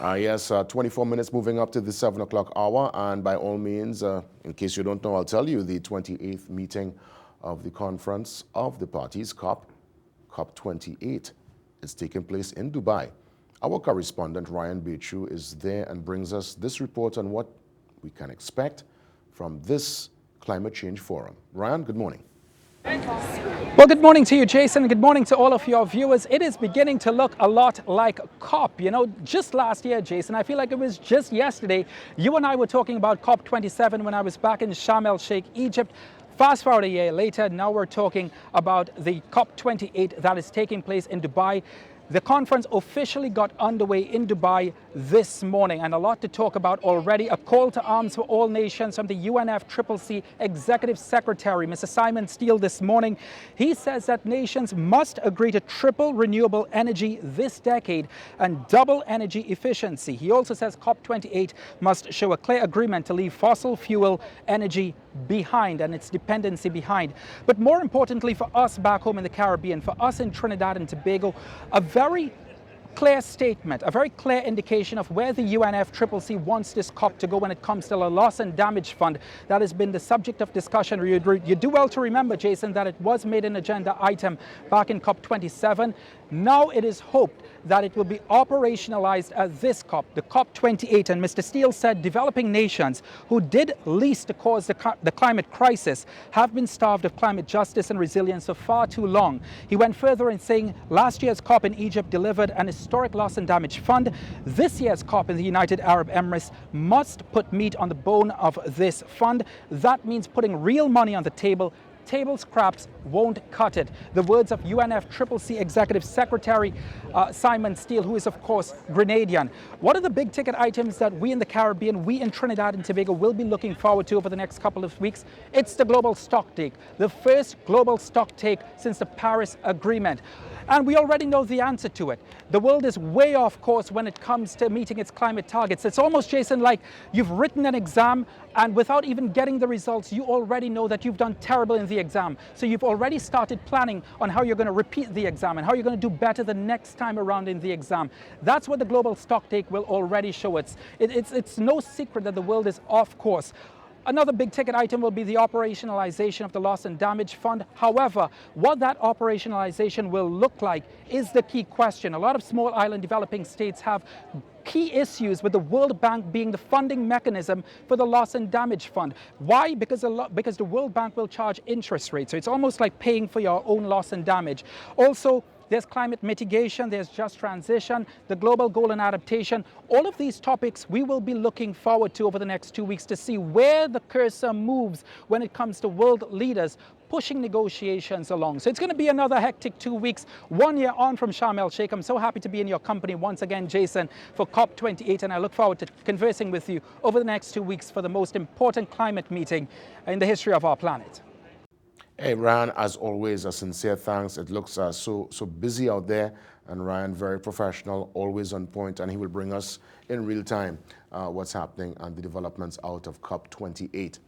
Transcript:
Yes, 24 minutes moving up to the 7 o'clock hour. And by all means, in case you don't know, I'll tell you the 28th meeting of the Conference of the Parties, COP28, is taking place in Dubai. Our correspondent, Ryan Brew, is there and brings us this report on what we can expect from this climate change forum. Ryan, good morning. Well, good morning to you, Jason. Good morning to all of your viewers. It is beginning to look a lot like COP. You know, just last year, Jason, I feel like it was just yesterday, you and I were talking about COP27 when I was back in Sharm el-Sheikh, Egypt. Fast forward a year later, now we're talking about the COP28 that is taking place in Dubai. The conference officially got underway in Dubai this morning, and a lot to talk about already. A call to arms for all nations from the UNFCCC Executive Secretary, Mr. Simon Steele, this morning. He says that nations must agree to triple renewable energy this decade and double energy efficiency. He also says COP28 must show a clear agreement to leave fossil fuel energy behind and its dependency behind. But more importantly for us back home in the Caribbean, for us in Trinidad and Tobago, a very clear statement, a very clear indication of where the UNFCCC wants this COP to go when it comes to the loss and damage fund that has been the subject of discussion. You do well to remember, Jason, that it was made an agenda item back in COP27. Now it is hoped that it will be operationalized at this COP, the COP28. And Mr. Steele said developing nations who did least to cause the climate crisis have been starved of climate justice and resilience for far too long. He went further in saying last year's COP in Egypt delivered an historic loss and damage fund. This year's COP in the United Arab Emirates must put meat on the bone of this fund. That means putting real money on the table. Table scraps won't cut it. The words of UNFCCC Executive Secretary Simon Steele, who is, of course, Grenadian. What are the big ticket items that we in the Caribbean, we in Trinidad and Tobago will be looking forward to over the next couple of weeks? It's the global stock take, the first global stock take since the Paris Agreement. And we already know the answer to it. The world is way off course when it comes to meeting its climate targets. It's almost, Jason, like you've written an exam and without even getting the results, you already know that you've done terrible in the exam. So you've already started planning on how you're going to repeat the exam and how you're going to do better the next time around in the exam. That's what the global stock take will already show. It's no secret that the world is off course. Another big ticket item will be the operationalization of the loss and damage fund. However, what that operationalization will look like is the key question. A lot of small island developing states have key issues with the World Bank being the funding mechanism for the loss and damage fund. Why? Because the World Bank will charge interest rates. So it's almost like paying for your own loss and damage. Also, there's climate mitigation, there's just transition, the global goal and adaptation. All of these topics we will be looking forward to over the next 2 weeks to see where the cursor moves when it comes to world leaders pushing negotiations along. So it's going to be another hectic 2 weeks, 1 year on from Sharm el-Sheikh. I'm so happy to be in your company once again, Jason, for COP28, and I look forward to conversing with you over the next 2 weeks for the most important climate meeting in the history of our planet. Hey, Ryan, as always, a sincere thanks. It looks so busy out there, and Ryan, very professional, always on point, and he will bring us in real time what's happening and the developments out of COP28.